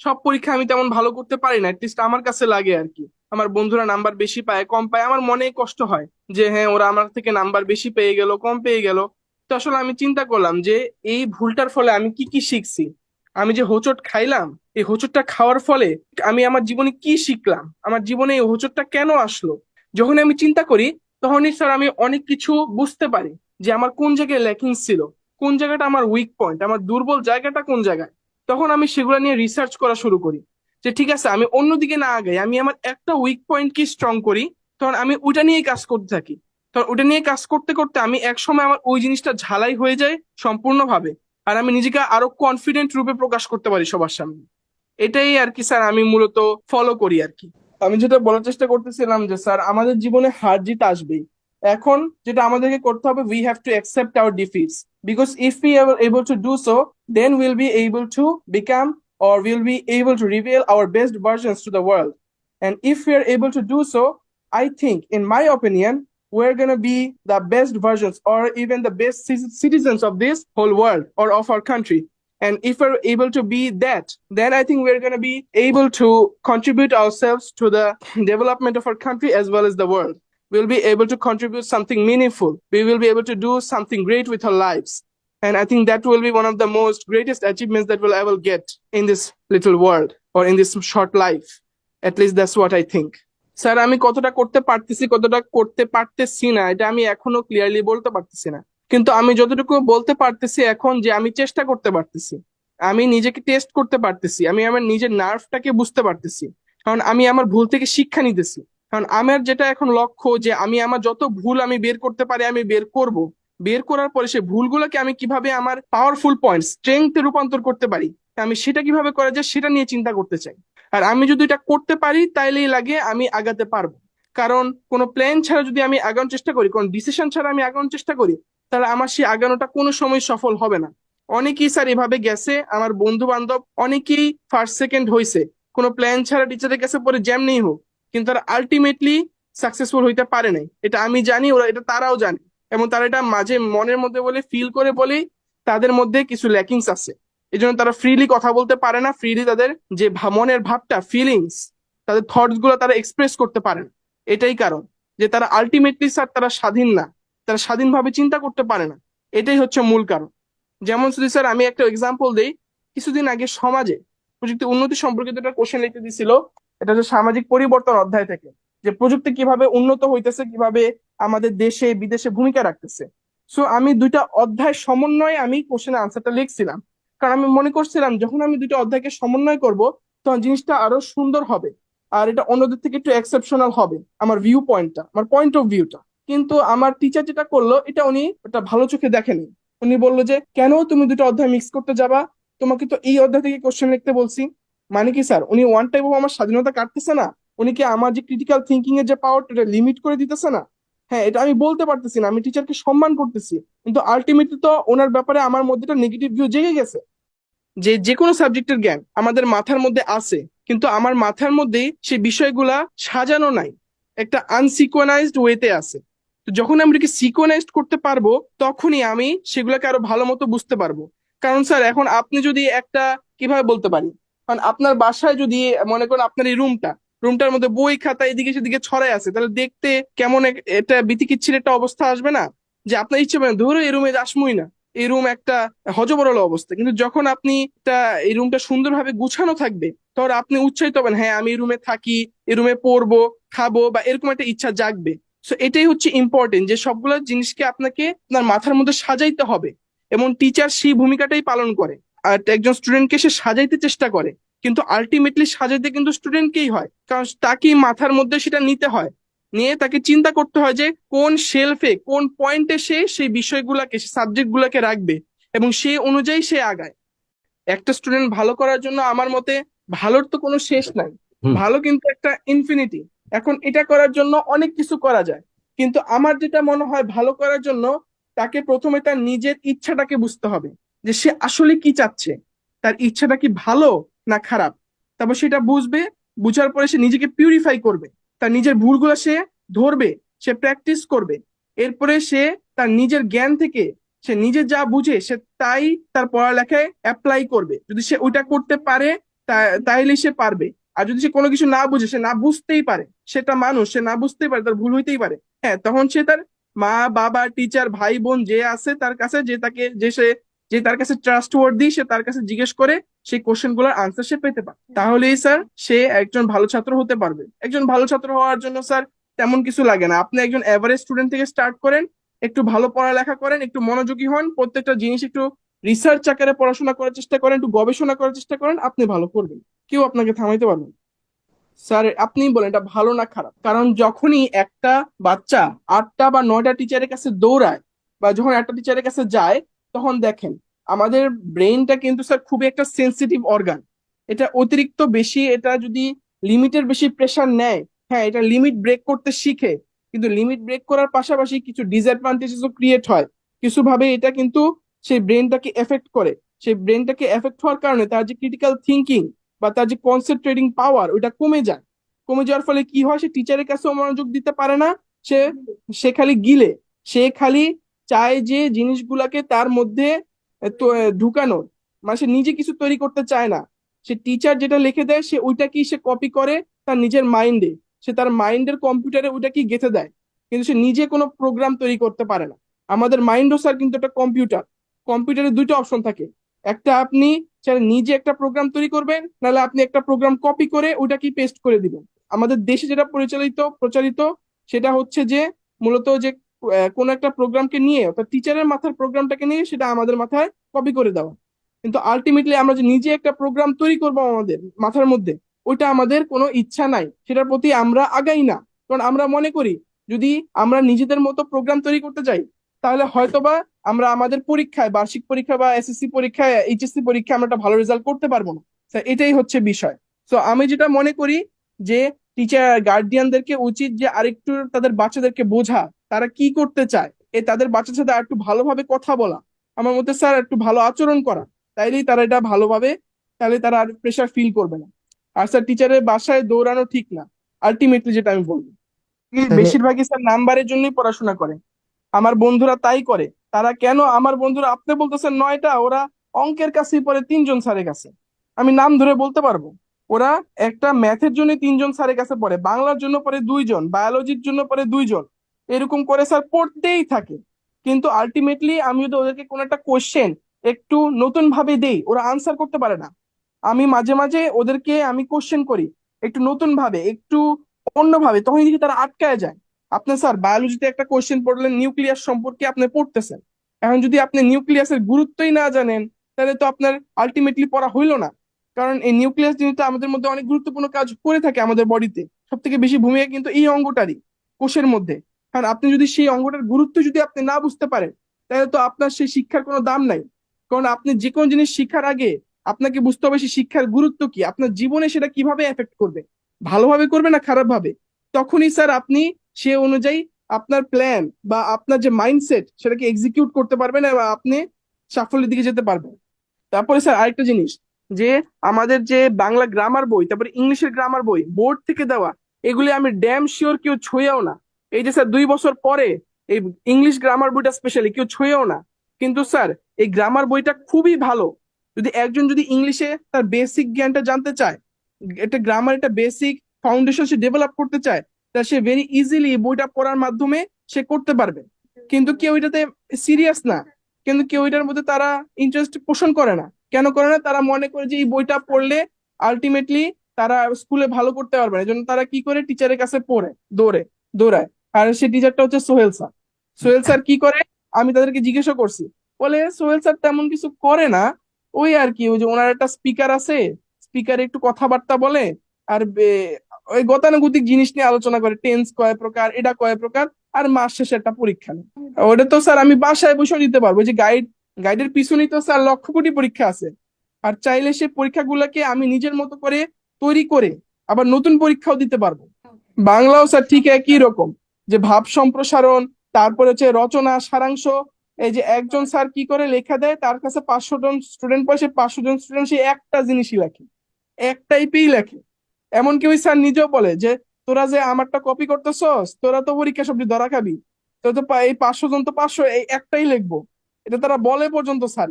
সব পরীক্ষা আমি তেমন ভালো করতে পারি না, অ্যাটলিস্ট আমার কাছে লাগে আর কি। আমার বন্ধুরা নাম্বার বেশি পায় কম পায়, আমার মনে কষ্ট হয় যে হ্যাঁ ওরা আমার থেকে নাম্বার বেশি পেয়ে গেল কম পেয়ে গেল। তো আসলে আমি চিন্তা করলাম যে এই ভুলটার ফলে আমি কি কি শিখছি। আমি যে হোঁচট খাইলাম, এই হোঁচটটা খাওয়ার ফলে আমি আমার জীবনে কি শিখলাম, আমার জীবনে এই হোঁচটটা কেন আসলো। যখন আমি চিন্তা করি তখনই স্যার আমি অনেক কিছু বুঝতে পারি যে আমার কোন জায়গায় ল্যাকিং ছিল, কোন জায়গাটা আমার উইক পয়েন্ট, আমার দুর্বল জায়গাটা কোন জায়গায়। তখন আমি সেগুলো নিয়ে রিসার্চ করা শুরু করি যে ঠিক আছে আমি অন্যদিকে না আগাই, আমি আমার একটা উইক পয়েন্ট কি স্ট্রং করি। তখন আমি ওটা নিয়ে কাজ করতে থাকি। তখন ওটা নিয়ে কাজ করতে করতে আমি এক সময় আমার ওই জিনিসটা ঝালাই হয়ে যায় সম্পূর্ণভাবে। আর আমি নিজেকে আরো কনফিডেন্ট রূপে প্রকাশ করতে পারি সবার সামনে। এটাই আর কি স্যার আমি মূলত ফলো করি আর কি। আমি যেটা বলার চেষ্টা করতেছিলাম যে স্যার আমাদের জীবনে হার জিত আসবেই। এখন যেটা আমাদেরকে করতে হবে, we have to accept our defeats, because if we are able to do so, then will be able to become or we'll be able to reveal our best versions to the world. And if we are able to do so, I think, in my opinion, we're going to be the best versions or even the best citizens of this whole world or of our country. And if we're able to be that, then I think we're going to be able to contribute ourselves to the development of our country as well as the world. We'll be able to contribute something meaningful. We will be able to do something great with our lives. And I think that will be one of the most greatest achievements that we'll ever get in this little world or in this short life. At least that's what I think. Sir আমি কতটা করতে পারতেছি কতটা করতে পারতেছি না এটা আমি এখনো ক্লিয়ারলি বলতে পারতেছি না। কিন্তু আমি যতটুকু বলতে পারতেছি এখন যে আমি চেষ্টা করতে পারতেছি, আমি নিজেকে টেস্ট করতে পারতেছি, আমি আমার নিজের নার্ভটাকে বুঝতে পারতেছি। কারণ আমি আমার ভুল থেকে শিক্ষা নিতেছি। কারণ আমার যেটা এখন লক্ষ্য যে আমি আমার যত ভুল আমি বের করতে পারি আমি বের করব। বের করার পরে সে ভুলগুলোকে আমি কিভাবে আমার পাওয়ারফুল পয়েন্ট স্ট্রেংথে রূপান্তর করতে পারি, আমি সেটা কিভাবে করা যায় সেটা নিয়ে চিন্তা করতে চাই। আর আমি যদি এটা করতে পারি তাইলেই লাগে আমি আগাতে পারবো। কারণ কোনো প্ল্যান ছাড়া যদি আমি আগানোর চেষ্টা করি, কোনো ডিসিশন ছাড়া আমি আগানোর চেষ্টা করি, তাহলে আমার সেই আগানোটা কোনো সময় সফল হবে না। অনেকেই স্যার এভাবে গেছে, আমার বন্ধু বান্ধব অনেকেই ফার্স্ট সেকেন্ড হয়েছে কোনো প্ল্যান ছাড়া টিচারের কাছে পরে যেমনি হোক, কিন্তু তারা আলটিমেটলি সাকসেসফুল হইতে পারে নাই। এটা আমি জানি, ওরা এটা তারাও জানে, এবং তারা এটা মাঝে মনের মধ্যে বলে ফিল করে বলেই তাদের মধ্যে কিছু ল্যাকিংস আছে। এই জন্য তারা ফ্রিলি কথা বলতে পারে না, ফ্রিলি তাদের যে মনের ভাবটা ফিলিংস, তাদের থটস গুলো তারা এক্সপ্রেস করতে পারে না। এটাই কারণ যে তারা আলটিমেটলি স্যার তারা স্বাধীন না, তারা স্বাধীনভাবে চিন্তা করতে পারে না। এটাই হচ্ছে মূল কারণ। যেমন যদি স্যার আমি একটা এক্সাম্পল দেই, কিছুদিন আগে সমাজে প্রযুক্তি উন্নতি সম্পর্কিত একটা কোশ্চেন লিখতে দিছিল। এটা হচ্ছে সামাজিক পরিবর্তন অধ্যায় থেকে, যে প্রযুক্তি কিভাবে উন্নত হইতেছে, কিভাবে আমাদের দেশে বিদেশে ভূমিকা রাখতেছে। সো আমি দুইটা অধ্যায় সমন্বয়ে আমি কোশ্চেনের আনসারটা লিখছিলাম। কারণ আমি মনে করছিলাম যখন আমি দুইটা অধ্যায়কে সমন্বয় করব তখন জিনিসটা আরো সুন্দর হবে, আর এটা অন্যদের থেকে একটু এক্সেপশনাল হবে, আমার ভিউ পয়েন্টটা, আমার পয়েন্ট অফ ভিউটা। কিন্তু আমার টিচার যেটা করলো এটা উনি এটা ভালো চোখে দেখেনি। উনি বললো যে কেন তুমি দুটো অধ্যায় মিক্স করতে যাবা, তোমাকে তো এই অধ্যায় থেকে কোশ্চেন লিখতে বলছি। মানে কি স্যার, উনি ওয়ান টাইপ অফ আমার স্বাধীনতা কাটতেছে না? উনি কি আমার যে ক্রিটিক্যাল থিঙ্কিং এর যে পাওয়ার এটা লিমিট করে দিতেছে না? হ্যাঁ, এটা আমি বলতে পারতেছি না, আমি টিচারকে সম্মান করতেছি, কিন্তু আলটিমেটলি তো ওনার ব্যাপারে আমার মধ্যে একটা নেগেটিভ ভিউ জেগে গেছে। যে যে কোনো সাবজেক্টের জ্ঞান আমাদের মাথার মধ্যে আছে, কিন্তু আমার মাথার মধ্যেই সেই বিষয়গুলা সাজানো নাই, একটা আনসিকোয়েনাইজড ওয়েতে আছে। তো যখন আমরা কি সিকোয়েনাইজড করতে পারবো তখনই আমি সেগুলোকে আরো ভালো মতো বুঝতে পারবো। কারণ স্যার এখন আপনি যদি একটা, কিভাবে বলতে পারি, কারণ আপনার বাসায় যদি মনে করেন আপনার এই রুমটার মধ্যে বই খাতা এদিকে সেদিকে ছড়াই আছে, তাহলে দেখতে কেমন এটা বিতিকিচ্ছির একটা অবস্থা আসবে না? যে আপনার ইচ্ছে মানে ধরো এই রুমে আসমই না, এই রুম একটা হযবরল অবস্থা। কিন্তু যখন আপনি এই রুমটা সুন্দরভাবে গুছানো থাকবে তখন আপনি উৎসাহিত হবেন, হ্যাঁ আমি এই রুমে থাকি, এই রুমে পড়বো খাবো, বা এরকম একটা ইচ্ছা জাগবে। সো এটাই হচ্ছে ইম্পর্টেন্ট, যে সবগুলো জিনিসকে আপনাকে আপনার মাথার মধ্যে সাজাইতে হবে। এবং টিচার সেই ভূমিকাটাই পালন করে। আর একজন স্টুডেন্টকে সে সাজাইতে চেষ্টা করে, কিন্তু আলটিমেটলি সাজাইতে কিন্তু স্টুডেন্টকেই হয়, কারণ তাকেই মাথার মধ্যে সেটা নিতে হয়। নিয়ে তাকে চিন্তা করতে হয় যে কোন শেলফে কোন পয়েন্টে সে সেই বিষয়গুলোকে সাবজেক্ট গুলাকে রাখবে, এবং সেই অনুযায়ী সে আগায়। একটা স্টুডেন্ট ভালো করার জন্য আমার মতে ভালোর তো কোনো শেষ নাই, হুম। ভালো কিন্তু একটা ইনফিনিটি। এখন এটা করার জন্য অনেক কিছু করা যায়, কিন্তু আমার যেটা মনে হয় ভালো করার জন্য তাকে প্রথমে তার নিজের ইচ্ছাটাকে বুঝতে হবে, যে সে আসলে কি চাচ্ছে, তার ইচ্ছাটা কি ভালো না খারাপ। তারপর সেটা বুঝবে, বুঝার পরে সে নিজেকে পিউরিফাই করবে, তার নিজের ভুলগুলো সে ধরবে, সে প্র্যাকটিস করবে। এরপরে সে তার নিজের জ্ঞান থেকে সে নিজে যা বুঝে সে তাই তার পড়ালেখায় অ্যাপ্লাই করবে। যদি সে ওইটা করতে পারে তাইলে সে পারবে। আর যদি সে কোনো কিছু না বুঝে, সে না বুঝতেই পারে, সেটা মানুষ, সে না বুঝতেই পারে, তার ভুল হইতেই পারে, হ্যাঁ, তখন সে তার মা বাবা টিচার ভাই বোন যে আছে তার কাছে, যে তাকে যে সে যে তার কাছে ট্রাস্ট ওয়ার্দি, সে তার কাছে জিজ্ঞেস করে সেই কোশ্চেন গুলোর আনসার সে পেতে পারে। তাহলেই স্যার সে একজন ভালো ছাত্র হতে পারবে। একজন ভালো ছাত্র হওয়ার জন্য স্যার তেমন কিছু লাগে না। আপনি একজন এভারেজ স্টুডেন্ট থেকে স্টার্ট করেন, একটু ভালো পড়ালেখা করেন, একটু মনোযোগী হন, প্রত্যেকটা জিনিস একটু রিসার্চ আকারে পড়াশোনা করার চেষ্টা করেন, একটু গবেষণা করার চেষ্টা করেন, আপনি ভালো করবেন। কেউ আপনাকে থামাইতে পারবে না। স্যার আপনি বলেন এটা ভালো না খারাপ? কারণ যখনই একটা বাচ্চা 8টা বা 9টা টিচারের কাছে দৌড়ায়, বা যখন একটা টিচারের কাছে যায়, তখন দেখেন আমাদের ব্রেনটা কিন্তু স্যার খুবই একটা সেন্সিটিভ অর্গান। এটা অতিরিক্ত বেশি, এটা যদি লিমিটের বেশি প্রেসার নেয়, হ্যাঁ, এটা লিমিট ব্রেক করতে শিখে, কিন্তু লিমিট ব্রেক করার পাশাপাশি কিছু ডিসঅ্যাডভান্টেজেসও ক্রিয়েট হয়। কিছু ভাবে এটা কিন্তু সেই ব্রেনটাকে এফেক্ট করে। সেই ব্রেনটাকে এফেক্ট হওয়ার কারণে তার যে ক্রিটিক্যাল থিঙ্কিং বা তার যে কনসেন্ট্রেটিং পাওয়ার, ওইটা কমে যায়। কমে যাওয়ার ফলে কি হয়, সে টিচারের কাছেও মনোযোগ দিতে পারে না। সে সে খালি গিলে, সে খালি চায় যে জিনিসগুলাকে তার মধ্যে ঢুকানোর, মানে সে নিজে কিছু তৈরি করতে চায় না। সে টিচার যেটা লিখে দেয় সে ওইটাকেই সে কপি করে তার নিজের মাইন্ডে, সে তার মাইন্ডের কম্পিউটারে ওইটাকেই গেঁথে দেয়, কিন্তু সে নিজে কোনো প্রোগ্রাম তৈরি করতে পারে না। আমাদের মাইন্ডও স্যার কিন্তু একটা কম্পিউটার। কম্পিউটারে দুইটা অপশন থাকে, একটা আপনি চাইলে নিজে একটা প্রোগ্রাম তৈরি করবেন, নাহলে আপনি একটা প্রোগ্রাম কপি করে ওইটাকে পেস্ট করে দিবেন। আমাদের দেশে যেটা প্রচারিত সেটা হচ্ছে যে মূলত যে কোন একটা প্রোগ্রামকে নিয়ে, অর্থাৎ টিচারের মাথার প্রোগ্রামটাকে নিয়ে সেটা আমাদের মাথায় কপি করে দেওয়া। কিন্তু আলটিমেটলি আমরা যে নিজে একটা প্রোগ্রাম তৈরি করব আমাদের মাথার মধ্যে, ওইটা আমাদের কোনো ইচ্ছা নাই, সেটার প্রতি আমরা আগাই না। কারণ আমরা মনে করি যদি আমরা নিজেদের মতো প্রোগ্রাম তৈরি করতে যাই, তাহলে হয়তোবা আমরা আমাদের পরীক্ষায়, বার্ষিক পরীক্ষা বা এসএসসি পরীক্ষায়, এইচএসসি পরীক্ষায় আমরা একটা ভালো রেজাল্ট করতে পারবো না। তো এটাই হচ্ছে বিষয়। তো আমি যেটা মনে করি যে টিচার গার্ডিয়ানদেরকে উচিত যে আরেকটু তাদের বাচ্চাদেরকে বোঝা তারা কি করতে চায়, তাদের বাচ্চার সাথে একটু ভালোভাবে কথা বলা, আমার মতে স্যার একটু ভালো আচরণ করা, তাইলেই তারা এটা ভালোভাবে, তাহলে তারা আর প্রেশার ফিল করবে না। আর স্যার টিচারের বাসায় দৌড়ানো ঠিক না, আলটিমেটলি যেটা আমি বলবো। তাহলে বেশিরভাগই স্যার নাম্বারের জন্যই পড়াশোনা করে। আমার বন্ধুরা তাই করে। তারা কেন, আমার বন্ধুরা, আপনি বলতেছেন 9টা, ওরা অঙ্কের কাছেই পড়ে 3জন স্যারের কাছে। আমি নাম ধরে বলতে পারবো। ওরা একটা ম্যাথের জন্য 3জন স্যারের কাছে পড়ে, বাংলার জন্য পড়ে 2জন, বায়োলজির জন্য পড়ে 2জন, এরকম করে স্যার পড়তেই থাকে। কিন্তু আলটিমেটলি আমি যদি ওদেরকে কোনো একটা কোশ্চেন একটু নতুন ভাবে দেই, ওরা আনসার করতে পারে না। আমি মাঝে মাঝে ওদেরকে আমি কোশ্চেন করি একটু নতুন ভাবে, একটু অন্যভাবে, তখন দেখি তারা আটকায় যায়। আপনি স্যার বায়োলজিতে একটা কোশ্চেন পড়লেন নিউক্লিয়াস সম্পর্কে, আপনি পড়তেছেন, এখন যদি আপনি নিউক্লিয়াসের গুরুত্বই না জানেন, তাহলে তো আপনার আলটিমেটলি পড়া হইলো না। কারণ এই নিউক্লিয়াস জিনিসটা আমাদের মধ্যে অনেক গুরুত্বপূর্ণ কাজ করে থাকে আমাদের বডিতে। সব থেকে বেশি ভূমিকা কিন্তু এই অঙ্গটারই, কোষের মধ্যে। কারণ আপনি যদি সেই অঙ্গটার গুরুত্ব যদি আপনি না বুঝতে পারেন, তাহলে তো আপনার সেই শিক্ষার কোনো দাম নাই। কারণ আপনি যে কোনো জিনিস শিখার আগে আপনাকে বুঝতে হবে সেই শিক্ষার গুরুত্ব কি, আপনার জীবনে সেটা কিভাবে এফেক্ট করবে, ভালোভাবে করবে না খারাপ ভাবে। তখনই স্যার আপনি সে অনুযায়ী আপনার প্ল্যান বা আপনার যে মাইন্ডসেট সেটাকে এক্সিকিউট করতে পারবেন এবং আপনি সাফল্যের দিকে যেতে পারবেন। তারপরে স্যার আরেকটা জিনিস, যে আমাদের যে বাংলা গ্রামার বই, তারপরে ইংলিশের গ্রামার বই বোর্ড থেকে দেওয়া, এগুলি আমি ড্যাম শিওর কেউ ছুঁয়েও না। এই যে স্যার 2 বছর পরে এই ইংলিশ গ্রামার বইটা স্পেশালি কেউ ছুঁয়েও না। কিন্তু স্যার এই গ্রামার বইটা খুবই ভালো। যদি একজন যদি ইংলিশে তার বেসিক জ্ঞানটা জানতে চায়, একটা গ্রামার, একটা বেসিক ফাউন্ডেশন সে ডেভেলপ করতে চায়, তা সে ভেরি ইজিলি বইটা পড়ার মাধ্যমে সে করতে পারবে। কিন্তু কেউ এটাতে সিরিয়াস না, কিন্তু কেউ এটার মধ্যে তারা ইন্টারেস্ট পোষণ করে না। কেন করে না? তারা মনে করে যে এই বইটা পড়লে আলটিমেটলি তারা স্কুলে ভালো করতে পারবে না, এই জন্য তারা কি করে টিচারের কাছে পড়ে, দৌড়ে দৌড়ায়। আর সে টিচারটা হচ্ছে সোহেল স্যার। সোহেল স্যার কি করে, আমি তাদেরকে জিজ্ঞাসা করছি, বলে সোহেল স্যার তেমন কিছু করে না, ওই আর কি, ওই যে ওনার একটা স্পিকার আছে, স্পিকারে একটু কথাবার্তা বলে, আর ওই গতানুগতিক জিনিস নিয়ে আলোচনা করে, টেন্স কয় প্রকার, এটা কয় প্রকার, আর মাস শেষে একটা পরীক্ষা নেয়। ওটা তো স্যার আমি বাসায় বসে দিতে পারবো, যে গাইডের পিছনেই তো স্যার লক্ষ কোটি পরীক্ষা আছে। আর চাইলে সে পরীক্ষাগুলোকে আমি নিজের মতো করে তৈরি করে আবার নতুন পরীক্ষাও দিতে পারবো। বাংলাও স্যার ঠিক একই রকম, যে ভাব সম্প্রসারণ, তারপরে হচ্ছে রচনা সারাংশ। এই যে একজন স্যার কি করে লেখা দেয়, তার কাছে 500 জন স্টুডেন্ট পড়ে, সে 500 জন স্টুডেন্ট সে একটা জিনিসই লেখে, এক টাইপেই লেখে। এমনকি ওই স্যার নিজেও বলে যে তোরা যে আমারটা কপি করতেছস, তোরা তো পরীক্ষা সবজি ধরা খাবি, তোরা তো এই 500 জন তো 500 এই একটাই লিখবো, এটা তারা বলে পর্যন্ত স্যার।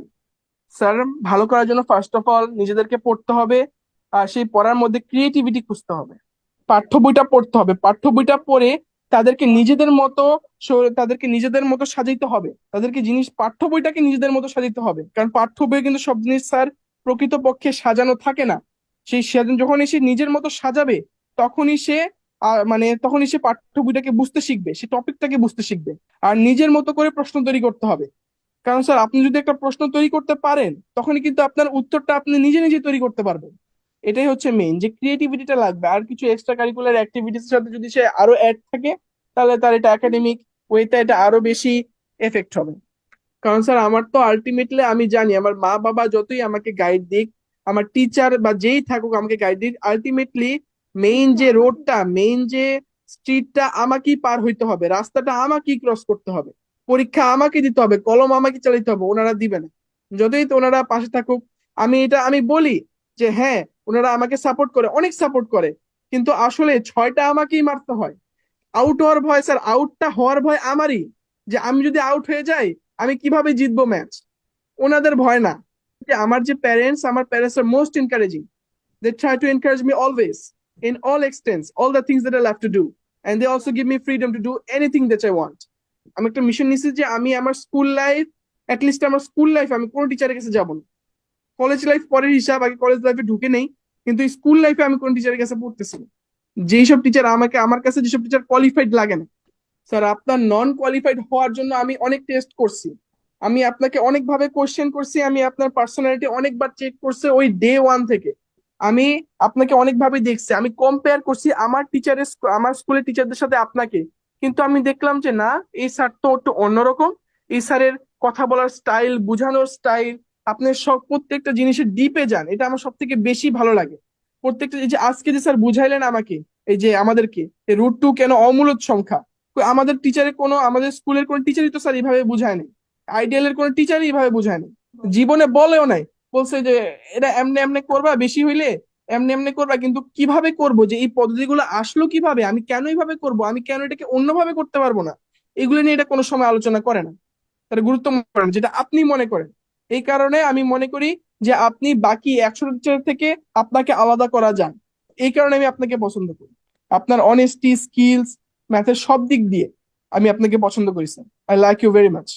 স্যার ভালো করার জন্য ফার্স্ট অফ অল নিজেদেরকে পড়তে হবে, সেই পড়ার মধ্যে ক্রিয়েটিভিটি খুঁজতে হবে। পাঠ্য বইটা পড়তে হবে, পাঠ্য বইটা পড়ে তাদেরকে নিজেদের মতো তাদেরকে নিজেদের মতো সাজাইতে হবে, তাদেরকে পাঠ্য বইটাকে নিজেদের মতো সাজাইতে হবে। কারণ পাঠ্য বই কিন্তু সব জিনিস স্যার প্রকৃতপক্ষে সাজানো থাকে না। যখনই সে নিজের মতো সাজাবে, তখনই সে তখনই সে পাঠ্য বইটাকে বুঝতে শিখবে, সে টপিকটাকে বুঝতে শিখবে। আর নিজের মতো করে প্রশ্ন তৈরি করতে হবে। কারণ স্যার আপনি যদি একটা প্রশ্ন তৈরি করতে পারেন, তখনই কিন্তু আপনার উত্তরটা আপনি নিজে নিজে তৈরি করতে পারবেন। এটাই হচ্ছে মেইন, যে ক্রিয়েটিভিটিটা লাগবে। আর কিছু এক্সট্রা কারিকুলার অ্যাক্টিভিটিস এর সাথে যদি সে আরো অ্যাড থাকে, তাহলে তার এটা একাডেমিক ওয়েতে এটা আরো বেশি এফেক্ট হবে। কারণ স্যার আমার তো আলটিমেটলি আমি জানি আমার মা বাবা যতই আমাকে গাইড দিক, আমার টিচার বা যেই থাকুক আমাকে গাইড দিক, আলটিমেটলি মেইন যে স্ট্রিটটা আমাকেই পার হইতে হবে, রাস্তাটা আমাকেই ক্রস করতে হবে, পরীক্ষা আমাকে দিতে হবে, কলম আমাকে চালাতে হবে, ওনারা দিবে না। যতই তো ওনারা পাশে থাকুক, আমি বলি যে হ্যাঁ, ওনারা আমাকে সাপোর্ট করে, অনেক সাপোর্ট করে, কিন্তু আসলে ছয়টা আমাকেই মারতে হয়। আউট হওয়ার ভয় স্যার, আউটটা হওয়ার ভয় আমারই, যে আমি যদি আউট হয়ে যাই আমি কিভাবে জিতবো ম্যাচ। ওনাদের ভয় না। যে আমার প্যারেন্টস আর most encouraging. They try to encourage me always, in all extents, all the things that I love to do. And they also give me freedom to do anything that I want. আমি একটা mission নিছি যে আমি আমার school life আমি কোনো টিচারের কাছে যাব না। কলেজ লাইফ পরের হিসাব, আগে কলেজ লাইফে ঢুকে নেই, কিন্তু স্কুল লাইফে আমি কোন টিচারের কাছে পড়তেছি না। যেসব টিচার আমার কাছে যেসব টিচার কোয়ালিফাইড লাগে না, স্যার আপনার নন কোয়ালিফাইড হওয়ার জন্য আমি অনেক টেস্ট করছি, আমি আপনাকে অনেকভাবে কোশ্চেন করছি, আমি আপনার পার্সোনালিটি অনেকবার চেক করছি ওই ডে ওয়ান থেকে। আমি আপনাকে অনেকভাবে দেখছি, আমি কম্পেয়ার করছি আমার স্কুলের টিচারদের সাথে আপনাকে। কিন্তু আমি দেখলাম যে না, এই স্যার তো একটু অন্যরকম। এই স্যারের কথা বলার স্টাইল, বুঝানোর স্টাইল, আপনি সব প্রত্যেকটা জিনিসের ডিপে যান, এটা আমার সব থেকে বেশি ভালো লাগে। প্রত্যেকটা এই যে আজকে যে স্যার বুঝাইলেন আমাকে, এই যে আমাদেরকে √2 কেন অমূলদ সংখ্যা, আমাদের স্কুলের কোন টিচারই তো স্যার এইভাবে বুঝায় নাই, আইডিয়ালের কোন টিচারই এইভাবে বুঝায় নাই, জীবনে বলেও নাই। বলছে যে এটা এমনি এমনি করবা, বেশি হইলে এমনি এমনি করবা, কিন্তু কিভাবে করব, যে এই পদ্ধতিগুলো আসলো কিভাবে, আমি কেন এইভাবে করব, আমি কেন এটাকে অন্যভাবে করতে পারবো না, এগুলো নিয়ে এটা কোনো সময় আলোচনা করে না। তার গুরুত্ব মনে করেন যেটা আপনি মনে করেন। এই কারণে আমি মনে করি যে আপনি বাকি 100 টিচার থেকে আপনাকে আলাদা করা যান। এই কারণে আমি আপনাকে পছন্দ করি। আপনার অনেস্টি, স্কিলস, ম্যাথের সব দিক দিয়ে আমি আপনাকে পছন্দ করি sir. I like you very much.